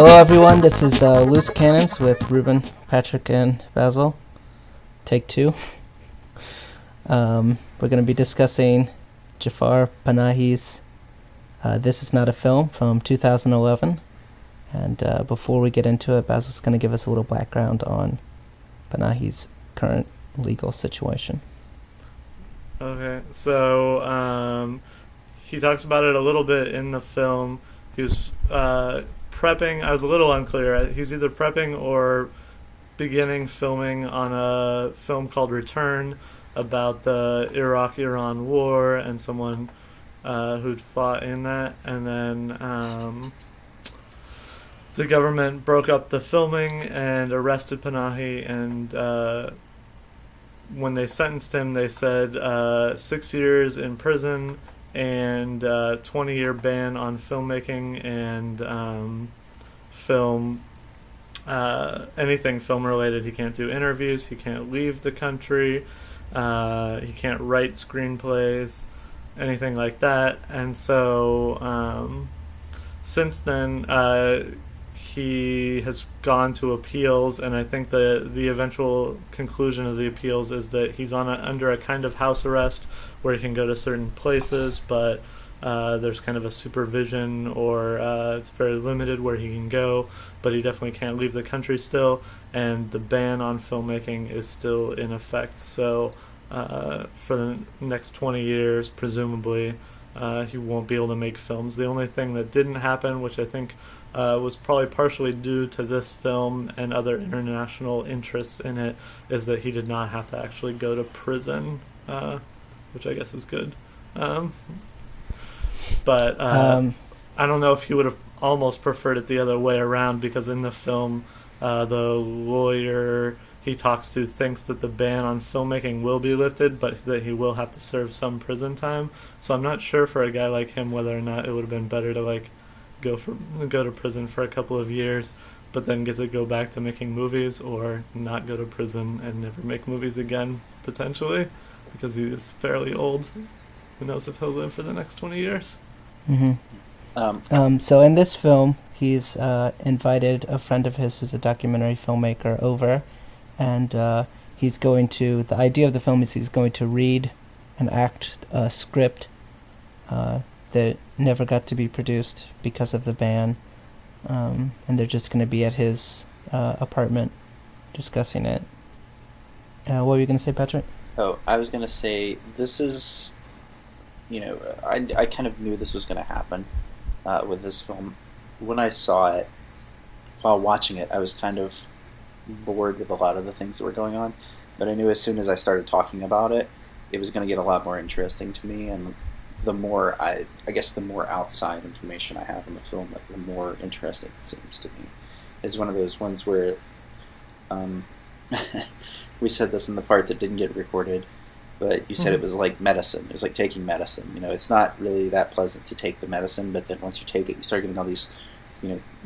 Hello, everyone. This is Loose Canons with Reuben, Patrick, and Basil. Take two. We're going to be discussing Jafar Panahi's This Is Not a Film from 2011. And before we get into it, Basil's going to give us a little background on Panahi's current legal situation. Okay, so he talks about it a little bit in the film. He was prepping. I was a little unclear. He's either prepping or beginning filming on a film called Return about the Iraq-Iran war and someone who'd fought in that. And then the government broke up the filming and arrested Panahi, and when they sentenced him, they said 6 years in prison and 20-year ban on filmmaking and film anything film related. He can't do interviews. He can't leave the country. He can't write screenplays, anything like that. And so since then, he has gone to appeals, and I think the eventual conclusion of the appeals is that he's under a kind of house arrest where he can go to certain places, but there's kind of a supervision, or it's very limited where he can go, but he definitely can't leave the country still, and the ban on filmmaking is still in effect. So for the next 20 years, presumably, he won't be able to make films. The only thing that didn't happen, which I think was probably partially due to this film and other international interests in it, is that he did not have to actually go to prison, which I guess is good. But I don't know if he would have almost preferred it the other way around, because in the film, the lawyer he talks to thinks that the ban on filmmaking will be lifted, but that he will have to serve some prison time. So I'm not sure for a guy like him whether or not it would have been better to go to prison for a couple of years, but then get to go back to making movies, or not go to prison and never make movies again, potentially, because he is fairly old. Who knows if he'll live for the next 20 years. So in this film, he's invited a friend of his who's a documentary filmmaker over, and the idea of the film is he's going to read and act a script that never got to be produced because of the ban, and they're just going to be at his apartment discussing it. What were you going to say, Patrick? Oh, I was going to say, this is, I kind of knew this was going to happen with this film. When I saw it, while watching it, I was kind of bored with a lot of the things that were going on, but I knew as soon as I started talking about it, it was going to get a lot more interesting to me, and the more I guess the more outside information I have in the film, the more interesting it seems to me. It's one of those ones where we said this in the part that didn't get recorded, but you said it was like medicine. It was like taking medicine. It's not really that pleasant to take the medicine, but then once you take it, you start getting all these,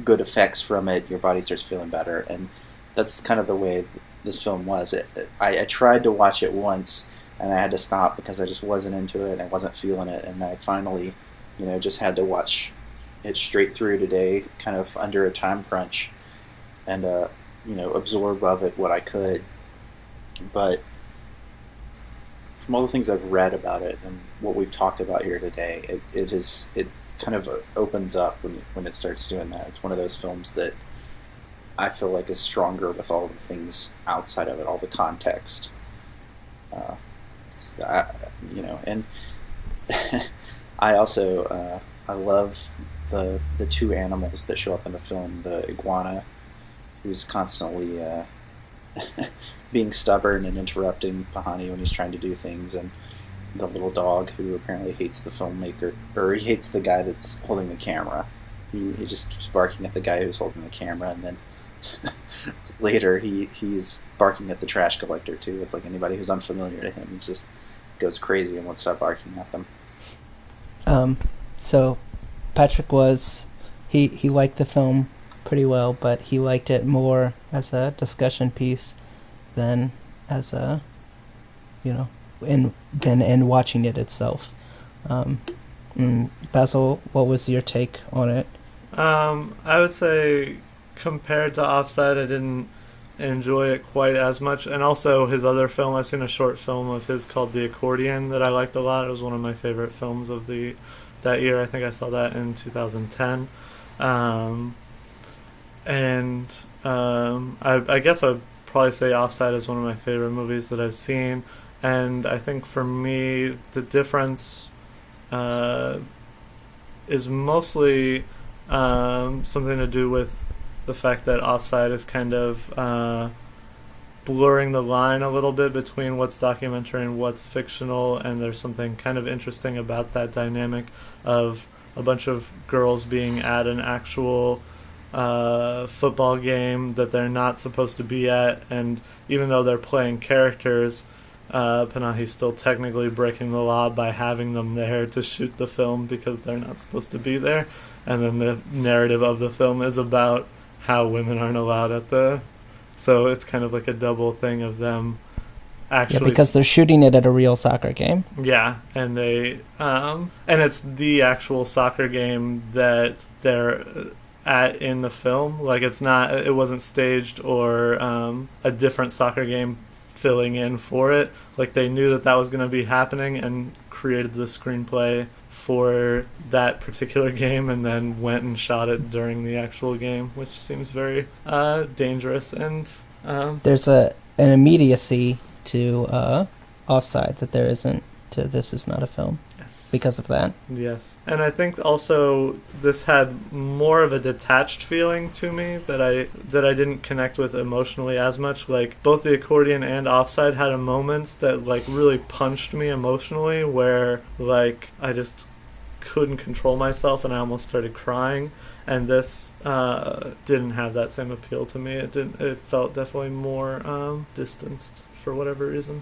good effects from it. Your body starts feeling better, and that's kind of the way this film was. I tried to watch it once, and I had to stop because I just wasn't into it. I wasn't feeling it, and I finally, just had to watch it straight through today, kind of under a time crunch, and absorb of it what I could. But from all the things I've read about it and what we've talked about here today, it kind of opens up when it starts doing that. It's one of those films that I feel like is stronger with all the things outside of it, all the context. And I also I love the two animals that show up in the film. The iguana, who's constantly being stubborn and interrupting Pahani when he's trying to do things, and the little dog who apparently hates the filmmaker, or he hates the guy that's holding the camera. He just keeps barking at the guy who's holding the camera, and then later he's barking at the trash collector too. With anybody who's unfamiliar to him, he just goes crazy and won't stop barking at them. So Patrick he liked the film pretty well, but he liked it more as a discussion piece than as a in watching it itself. Basil, what was your take on it? I would say compared to Offside, I didn't enjoy it quite as much. And also his other film, I've seen a short film of his called The Accordion that I liked a lot. It was one of my favorite films of that year. I think I saw that in 2010. I guess I'd probably say Offside is one of my favorite movies that I've seen. And I think for me, the difference is mostly something to do with the fact that Offside is kind of blurring the line a little bit between what's documentary and what's fictional, and there's something kind of interesting about that dynamic of a bunch of girls being at an actual football game that they're not supposed to be at, and even though they're playing characters, Panahi's still technically breaking the law by having them there to shoot the film because they're not supposed to be there. And then the narrative of the film is about how women aren't allowed at the... So it's kind of like a double thing of them actually... Yeah, because they're shooting it at a real soccer game. Yeah, and they... and it's the actual soccer game that they're at in the film. Like, it wasn't staged or a different soccer game filling in for it. Like, they knew that was going to be happening and created the screenplay for that particular game and then went and shot it during the actual game, which seems very dangerous. And there's an immediacy to Offside that there isn't to This Is Not a Film. Yes. Because of that. Yes. And I think also this had more of a detached feeling to me that I didn't connect with emotionally as much. Like, both The Accordion and Offside had moments that, like, really punched me emotionally, where, like, I just couldn't control myself and I almost started crying. And this didn't have that same appeal to me. It felt definitely more distanced for whatever reason.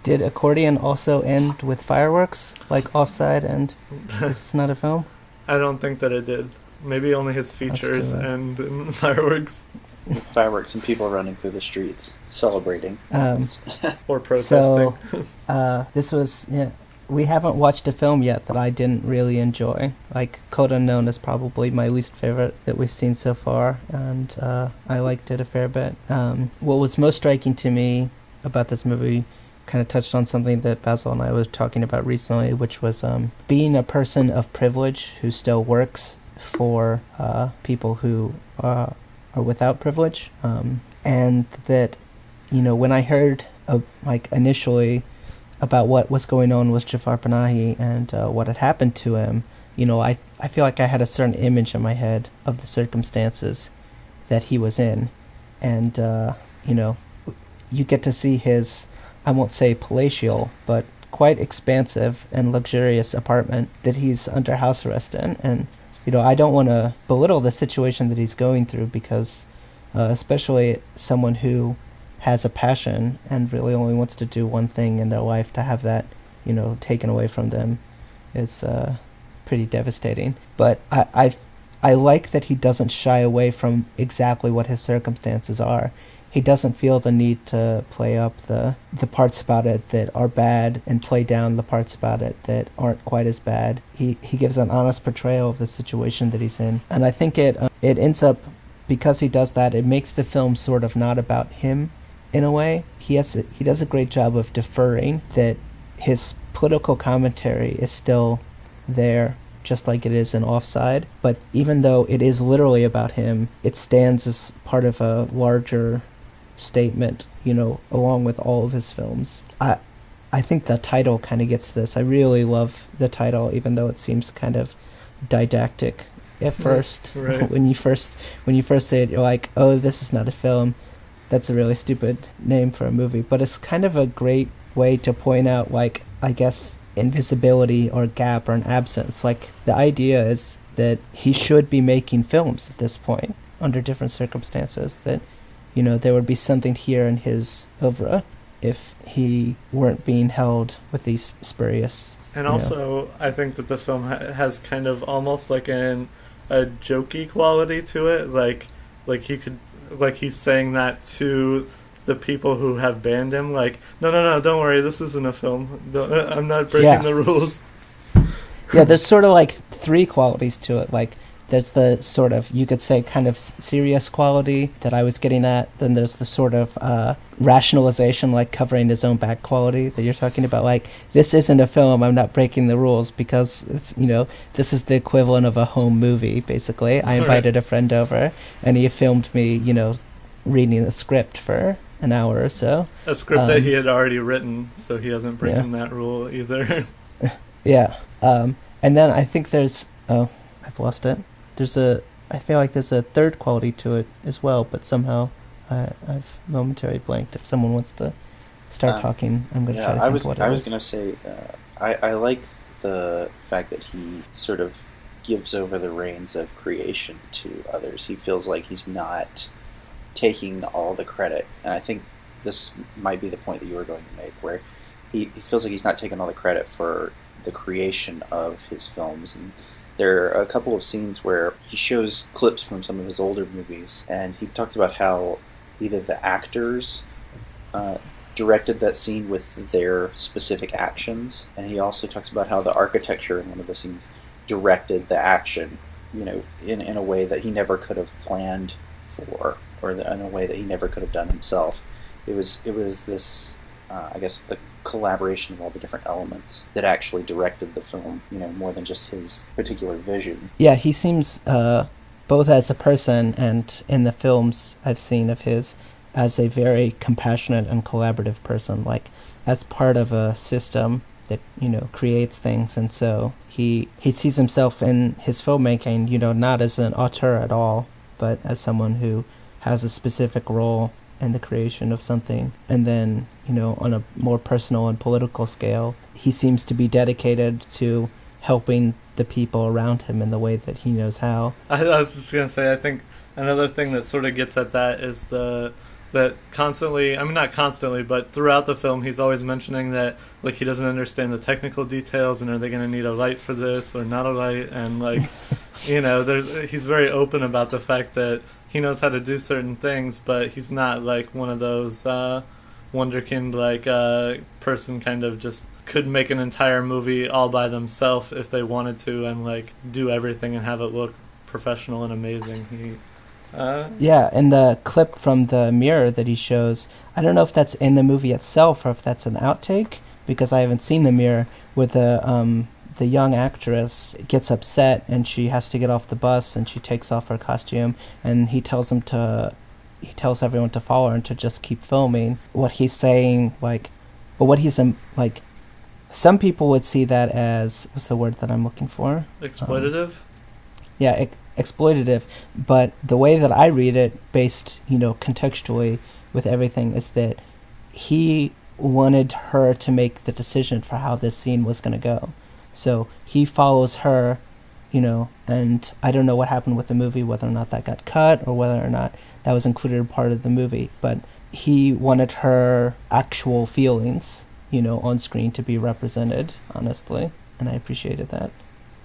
Did Accordion also end with fireworks, like Offside and This Is Not a Film? I don't think that it did. Maybe only his features and fireworks. With fireworks and people running through the streets, celebrating. Or protesting. So, this was... Yeah, we haven't watched a film yet that I didn't really enjoy. Like, Code Unknown is probably my least favorite that we've seen so far, and I liked it a fair bit. What was most striking to me about this movie kind of touched on something that Basil and I were talking about recently, which was being a person of privilege who still works for people who are without privilege. And that, when I heard initially about what was going on with Jafar Panahi and what had happened to him, I feel like I had a certain image in my head of the circumstances that he was in. And, you get to see his... I won't say palatial, but quite expansive and luxurious apartment that he's under house arrest in. And, I don't want to belittle the situation that he's going through because especially someone who has a passion and really only wants to do one thing in their life, to have that, taken away from them is pretty devastating. But I like that he doesn't shy away from exactly what his circumstances are. He doesn't feel the need to play up the parts about it that are bad and play down the parts about it that aren't quite as bad. He gives an honest portrayal of the situation that he's in. And I think it ends up, because he does that, it makes the film sort of not about him in a way. He does a great job of deferring that his political commentary is still there, just like it is in Offside. But even though it is literally about him, it stands as part of a larger statement, along with all of his films. I think the title kind of gets this. I really love the title, even though it seems kind of didactic at first. Right. when you first say it, you're like, oh, This Is Not a Film. That's a really stupid name for a movie, but it's kind of a great way to point out, like, I guess, invisibility or gap or an absence. Like, the idea is that he should be making films at this point under different circumstances, that there would be something here in his oeuvre if he weren't being held with these spurious... And also, I think that the film has kind of almost like a jokey quality to it. Like he's saying that to the people who have banned him. Like, no, don't worry, this isn't a film. I'm not breaking the rules. Yeah, there's sort of like three qualities to it. Like, there's the sort of, you could say, kind of serious quality that I was getting at. Then there's the sort of rationalization, like covering his own back quality that you're talking about. Like, this isn't a film, I'm not breaking the rules because it's, this is the equivalent of a home movie, basically. I invited a friend over and he filmed me, reading a script for an hour or so. A script that he had already written, so he hasn't broken that rule either. Yeah. And then I think there's, I've lost it. I feel like there's a third quality to it as well, but somehow I've momentarily blanked. If someone wants to start talking, I'm going to try to think what it is. I was going to say, I like the fact that he sort of gives over the reins of creation to others. He feels like he's not taking all the credit, and I think this might be the point that you were going to make, where he feels like he's not taking all the credit for the creation of his films. And there are a couple of scenes where he shows clips from some of his older movies, and he talks about how either the actors directed that scene with their specific actions, and he also talks about how the architecture in one of the scenes directed the action, in a way that he never could have planned for, or in a way that he never could have done himself. It was this, I guess, the collaboration of all the different elements that actually directed the film, more than just his particular vision. Yeah, he seems, both as a person and in the films I've seen of his, as a very compassionate and collaborative person, like as part of a system that, creates things. And so he sees himself in his filmmaking, not as an auteur at all, but as someone who has a specific role in the creation of something. And then, on a more personal and political scale, he seems to be dedicated to helping the people around him in the way that he knows how. I was just going to say, I think another thing that sort of gets at that is that constantly, not constantly, but throughout the film, he's always mentioning that, like, he doesn't understand the technical details, and are they going to need a light for this or not a light, and, like, he's very open about the fact that he knows how to do certain things, but he's not, like, one of those wonderkind, like, person kind of just could make an entire movie all by themselves if they wanted to, and, like, do everything and have it look professional and amazing. Yeah, and the clip from the mirror that he shows, I don't know if that's in the movie itself or if that's an outtake, because I haven't seen the mirror, where the young actress gets upset and she has to get off the bus and she takes off her costume, and he tells everyone to follow her and to just keep filming. What he's saying, some people would see that as, what's the word that I'm looking for? Exploitative? Exploitative, but the way that I read it, based, contextually with everything, is that he wanted her to make the decision for how this scene was going to go. So he follows her, and I don't know what happened with the movie, whether or not that got cut or whether or not that was included as part of the movie, but he wanted her actual feelings, on screen to be represented, honestly, and I appreciated that.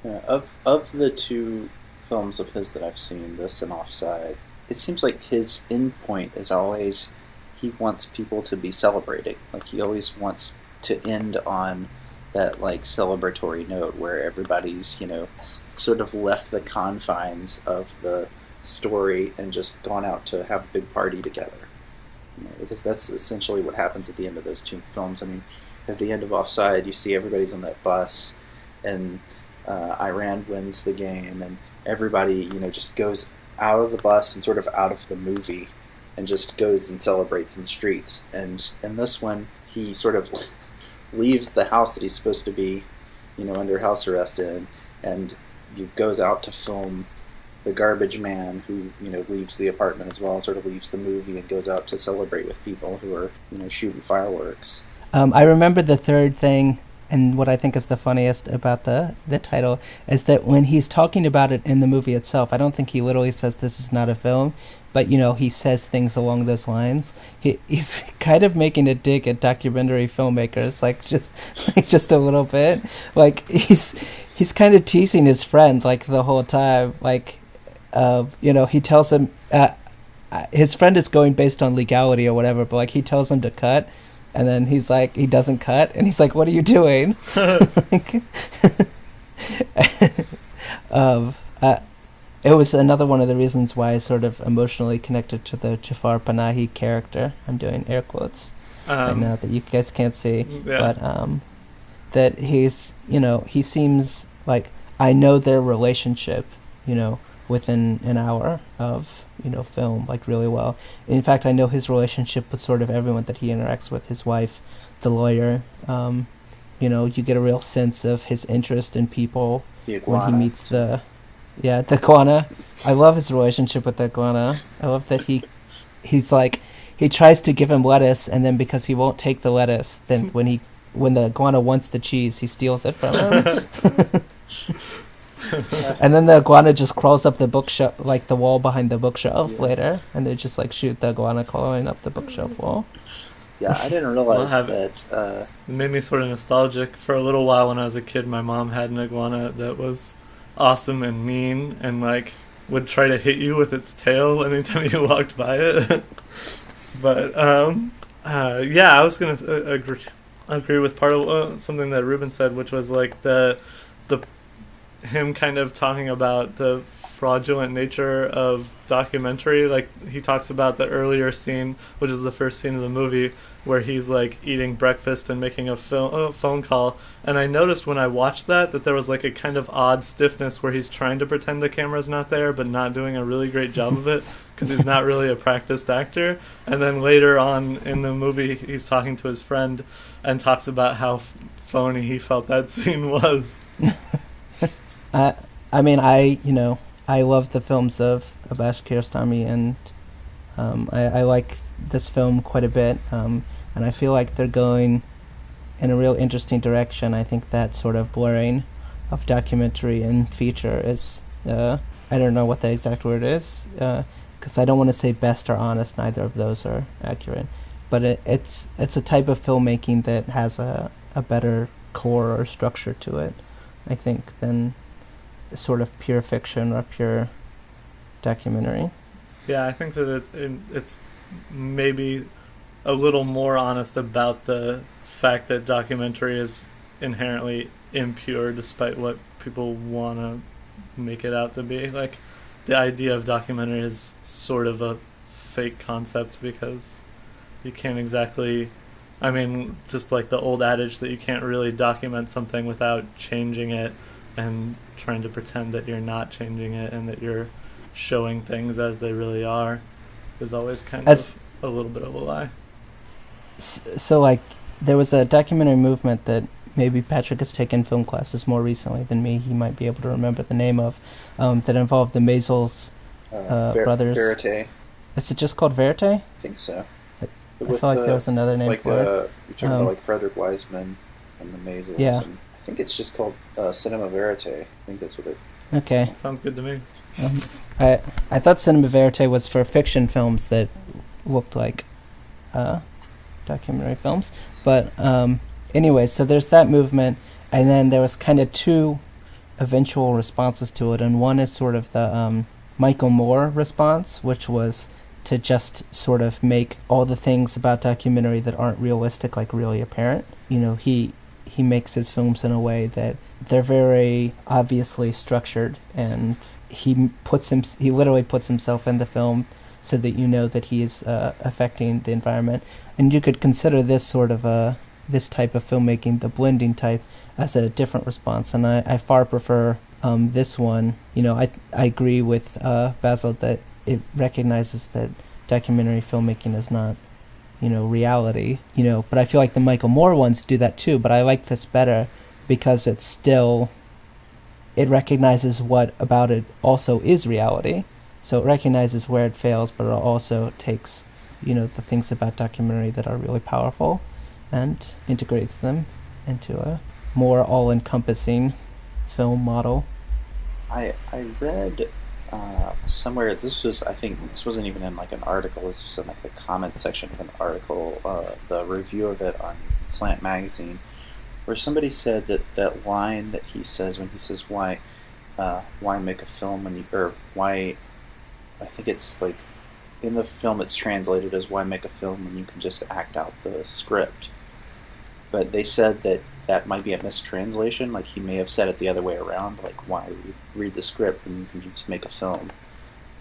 Yeah, of the two films of his that I've seen, this and Offside, it seems like his end point is always, he wants people to be celebrating. Like, he always wants to end on that, like, celebratory note where everybody's, sort of left the confines of the story and just gone out to have a big party together. Because that's essentially what happens at the end of those two films. At the end of Offside, you see everybody's on that bus, and Iran wins the game, and everybody, just goes out of the bus and sort of out of the movie and just goes and celebrates in the streets. And in this one, he sort of leaves the house that he's supposed to be, under house arrest in, and he goes out to film the garbage man who, leaves the apartment as well, and sort of leaves the movie and goes out to celebrate with people who are, shooting fireworks. I remember the third thing, and what I think is the funniest about the title, is that when he's talking about it in the movie itself, I don't think he literally says this is not a film, but, he says things along those lines. He's kind of making a dig at documentary filmmakers, just a little bit. Like, he's kind of teasing his friend, like, the whole time. Like, he tells him, his friend is going based on legality or whatever, but, like, he tells him to cut. And then he's like, he doesn't cut, and he's like, "What are you doing?" it was another one of the reasons why I sort of emotionally connected to the Jafar Panahi character. I'm doing air quotes right now that you guys can't see, Yeah. but that he's, he seems like I know their relationship, within an hour of, film, like really well. In fact, I know his relationship with sort of everyone that he interacts with, his wife, the lawyer. You get a real sense of his interest in people when he meets the iguana. I love his relationship with the iguana. I love that he's like, he tries to give him lettuce, and then because he won't take the lettuce, then when the iguana wants the cheese, he steals it from him. And then the iguana just crawls up the bookshelf, like the wall behind the bookshelf later, and they just like shoot the iguana crawling up the bookshelf wall. Yeah, I didn't realize that. It made me sort of nostalgic. For a little while when I was a kid, my mom had an iguana that was awesome and mean and like would try to hit you with its tail anytime you walked by it. But I was gonna agree with part of something that Reuben said, which was like the him kind of talking about the fraudulent nature of documentary. Like he talks about the earlier scene, which is the first scene of the movie, where he's like eating breakfast and making a phone call. And I noticed when I watched that there was like a kind of odd stiffness where he's trying to pretend the camera's not there but not doing a really great job of it because he's not really a practiced actor. And then later on in the movie he's talking to his friend and talks about how phony he felt that scene was. I mean, I love the films of Abbas Kiarostami, and I like this film quite a bit, and I feel like they're going in a real interesting direction. I think that sort of blurring of documentary and feature is, I don't know what the exact word is, because I don't want to say best or honest, neither of those are accurate, but it's a type of filmmaking that has a better core or structure to it, I think, than sort of pure fiction or pure documentary. Yeah, I think that it's maybe a little more honest about the fact that documentary is inherently impure despite what people want to make it out to be. Like, the idea of documentary is sort of a fake concept because you can't exactly... I mean, just like the old adage that you can't really document something without changing it and trying to pretend that you're not changing it and that you're showing things as they really are is always kind of a little bit of a lie. So, like, there was a documentary movement that maybe Patrick has taken film classes more recently than me. He might be able to remember the name of, that involved the Maisels brothers. Verite. Is it just called Verite? I think so. I feel like there was another name for it. You're talking about like Frederick Wiseman and the Maisels. Yeah. And I think it's just called Cinema Verite. I think that's what it's... Okay. Sounds good to me. I thought Cinema Verite was for fiction films that looked like documentary films. But anyway, so there's that movement, and then there was kind of two eventual responses to it, and one is sort of the Michael Moore response, which was to just sort of make all the things about documentary that aren't realistic like really apparent. He makes his films in a way that they're very obviously structured, and he literally puts himself in the film so that you know that he is affecting the environment. And you could consider this sort of this type of filmmaking, the blending type, as a different response. And I far prefer this one. I agree with Basil that it recognizes that documentary filmmaking is not, reality, but I feel like the Michael Moore ones do that too, but I like this better because it recognizes what about it also is reality. So it recognizes where it fails, but it also takes, the things about documentary that are really powerful and integrates them into a more all-encompassing film model. I read somewhere, I think this wasn't even in like an article, this was in like the comments section of an article, the review of it on Slant Magazine, where somebody said that line that he says when he says why make a film why, I think it's like in the film it's translated as why make a film when you can just act out the script. But they said that that might be a mistranslation. Like he may have said it the other way around. Like, why read the script when you can just make a film?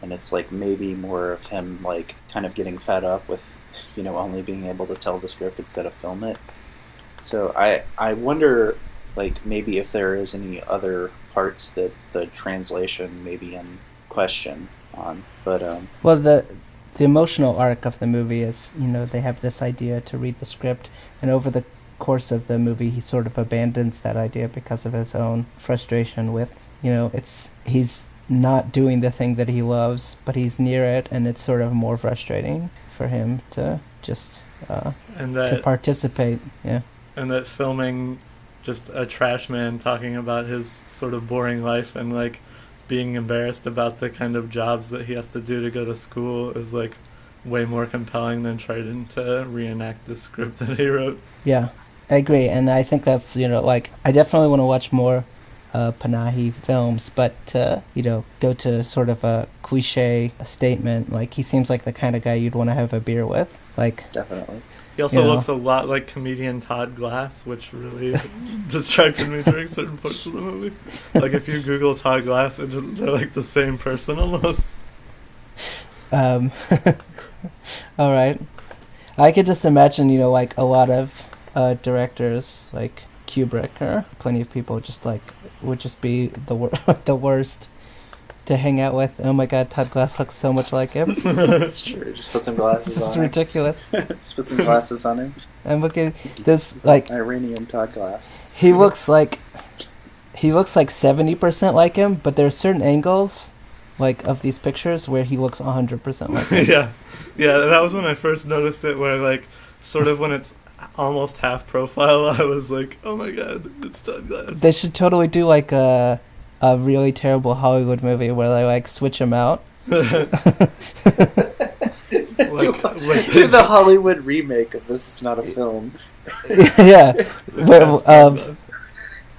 And it's like maybe more of him like kind of getting fed up with, you know, only being able to tell the script instead of film it. So I wonder, like, maybe if there is any other parts that the translation may be in question on. But Well, the emotional arc of the movie is, you know, they have this idea to read the script, and over the course of the movie he sort of abandons that idea because of his own frustration with, you know, he's not doing the thing that he loves, but he's near it, and it's sort of more frustrating for him to just to participate. Yeah. And that filming just a trash man talking about his sort of boring life and like being embarrassed about the kind of jobs that he has to do to go to school is like way more compelling than trying to reenact the script that he wrote. Yeah, I agree, and I think that's, you know, like, I definitely want to watch more Panahi films, but you know, go to sort of a cliche statement, like, he seems like the kind of guy you'd want to have a beer with, like. Definitely. He also looks a lot like comedian Todd Glass, which really distracted me during certain parts of the movie. Like, if you Google Todd Glass, they're like the same person almost. All right. I could just imagine, you know, like a lot of directors, like Kubrick or plenty of people, just like would just be the worst to hang out with. Oh my God, Todd Glass looks so much like him. That's true. Just put some glasses on. This is ridiculous. Just put some glasses on him. I'm looking. There's like Iranian Todd Glass. He looks like 70% like him, but there are certain angles, like of these pictures, where he looks 100% like him. yeah. That was when I first noticed it. Where like sort of when it's almost half profile, I was like, oh my God, it's Todd Glass. They should totally do like a really terrible Hollywood movie where they like switch him out. Do the Hollywood remake of This Is Not a Film.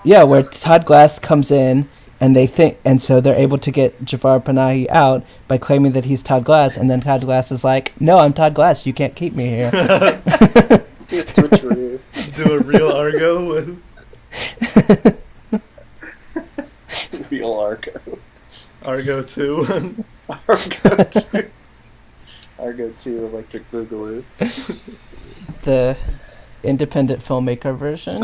Yeah, where Todd Glass comes in and they think, and so they're able to get Jafar Panahi out by claiming that he's Todd Glass, and then Todd Glass is like, "No, I'm Todd Glass. You can't keep me here." Do a switcheroo. Do a real Argo with real Argo. Argo 2. Argo 2. Argo 2 Electric Boogaloo. The independent filmmaker version.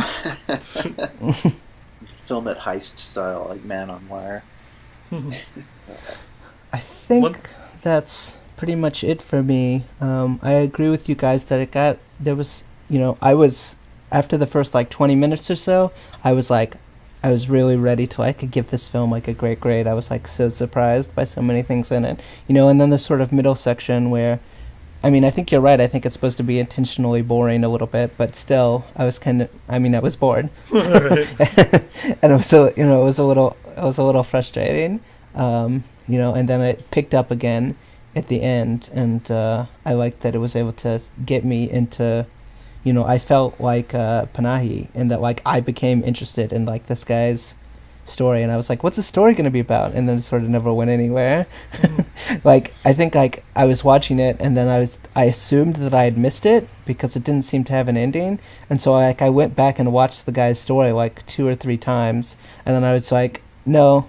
Film it heist style, like Man on Wire. I think that's pretty much it for me. I agree with you guys that I was, after the first like 20 minutes or so, I was really ready to like give this film like a great grade. I was like so surprised by so many things in it, you know, and then the sort of middle section where, I mean, I think you're right. I think it's supposed to be intentionally boring a little bit, but still, I was bored. And it was a little frustrating, you know, and then it picked up again at the end, and I liked that it was able to get me into, you know, I felt like Panahi, and that like I became interested in like this guy's story, and I was like, what's the story going to be about? And then it sort of never went anywhere. Like, I think like I was watching it, and then I assumed that I had missed it because it didn't seem to have an ending, and so like I went back and watched the guy's story like 2 or 3 times, and then I was like, no,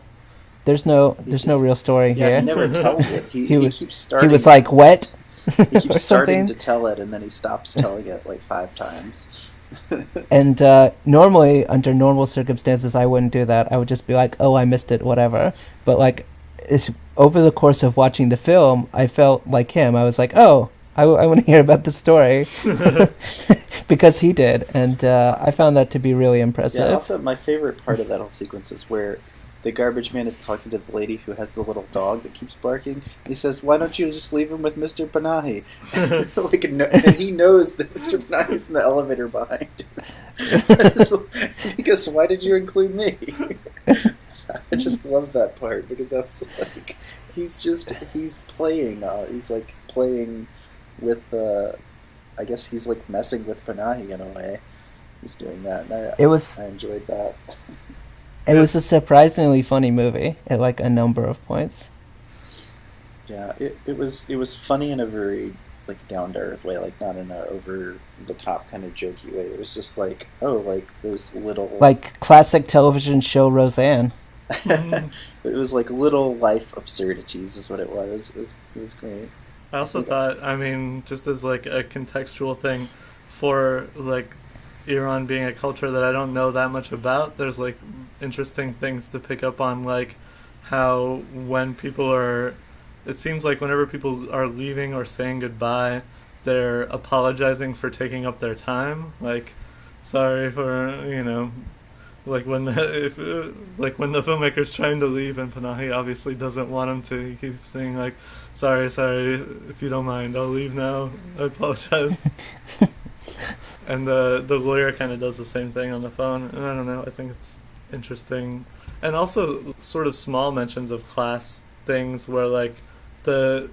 there's no real story here. He never tells it. He keeps starting. He was like wet. He keeps starting something. to tell it, and then he stops telling it like 5 times. And normally, under normal circumstances, I wouldn't do that. I would just be like, oh, I missed it, whatever. But like, over the course of watching the film, I felt like him. I was like, oh, I want to hear about the story. Because he did. And I found that to be really impressive. Yeah, also, my favorite part of that whole sequence is where the garbage man is talking to the lady who has the little dog that keeps barking. And he says, why don't you just leave him with Mr. Panahi? And he knows that Mr. Panahi's in the elevator behind him. Because why did you include me? I just love that part, because I was like, he's playing with, I guess he's like messing with Panahi in a way. He's doing that, and I enjoyed that. It was a surprisingly funny movie at like a number of points. Yeah, it was funny in a very like down to earth way, like not in a over the top kind of jokey way. It was just like, oh, like those little Like classic television show Roseanne. it was like little life absurdities is what it was. It was great. I also thought, I mean, just as like a contextual thing for like Iran being a culture that I don't know that much about, there's like interesting things to pick up on, like how when people are, it seems like whenever people are leaving or saying goodbye, they're apologizing for taking up their time. Like, sorry for, you know, like when when the filmmaker's trying to leave and Panahi obviously doesn't want him to, he keeps saying like, sorry, if you don't mind, I'll leave now. I apologize. And the lawyer kind of does the same thing on the phone, and I don't know, I think it's interesting. And also sort of small mentions of class things where like the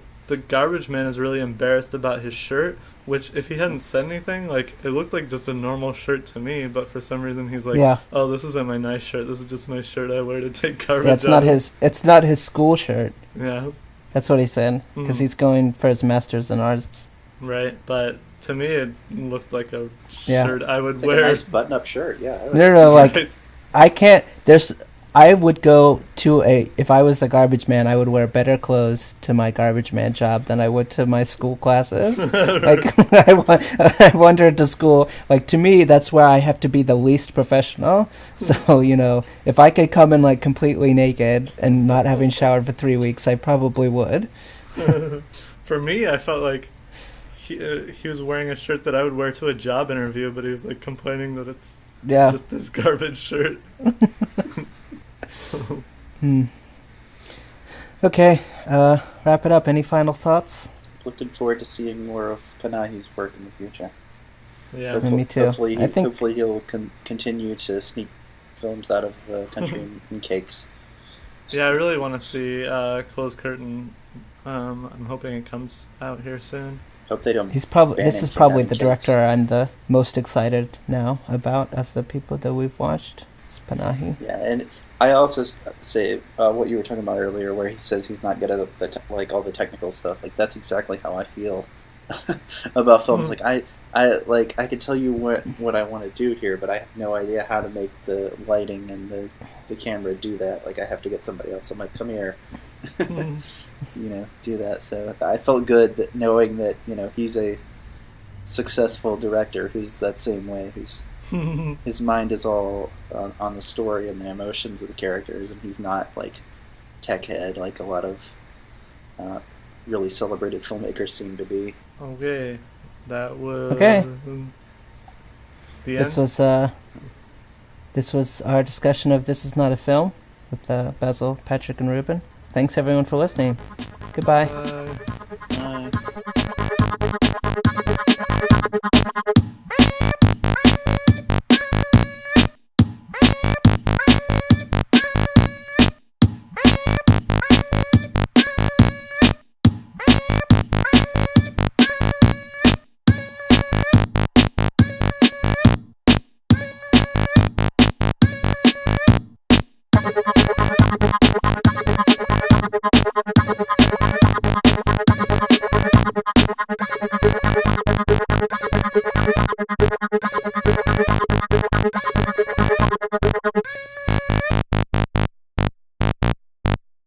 garbage man is really embarrassed about his shirt, which if he hadn't said anything, like it looked like just a normal shirt to me, but for some reason he's like, Yeah. oh, this isn't my nice shirt, this is just my shirt I wear to take garbage Yeah, it's out. not his school shirt. Yeah, That's what he said, because he's going for his master's in arts. right, but to me it looked like a Yeah. shirt I would It's like wear. a nice button-up shirt. Yeah. No, like I can't. I would go to if I was a garbage man, I would wear better clothes to my garbage man job than I would to my school classes. Like, I wandered to school. Like, to me, that's where I have to be the least professional. So, you know, if I could come in, like, completely naked and not having showered for 3 weeks, I probably would. For me, I felt like he was wearing a shirt that I would wear to a job interview, but he was, like, complaining that it's Yeah. just his garbage shirt. Okay, wrap it up. Any final thoughts? Looking forward to seeing more of Panahi's work in the future. Yeah. Me too. Hopefully, I think- hopefully he'll continue to sneak films out of the country in cakes. Yeah, I really want to see Closed Curtain. I'm hoping it comes out here soon. Hope they don't. He's probably. ban This him is from probably having the cakes. director I'm the most excited now about of the people that we've watched. It's Panahi. Yeah, and I also say what you were talking about earlier, where he says he's not good at like all the technical stuff. Like that's exactly how I feel about films. Like I could tell you what I want to do here, but I have no idea how to make the lighting and the camera do that. Like I have to get somebody else. I'm like, come here, do that. So I felt good that knowing that he's a successful director who's that same way. Who's his mind is all on the story and the emotions of the characters, and he's not like tech head like a lot of really celebrated filmmakers seem to be. Okay, that was Okay. the end. This was our discussion of This Is Not a Film with Basil, Patrick, and Reuben. Thanks everyone for listening. Goodbye. Bye. Bye.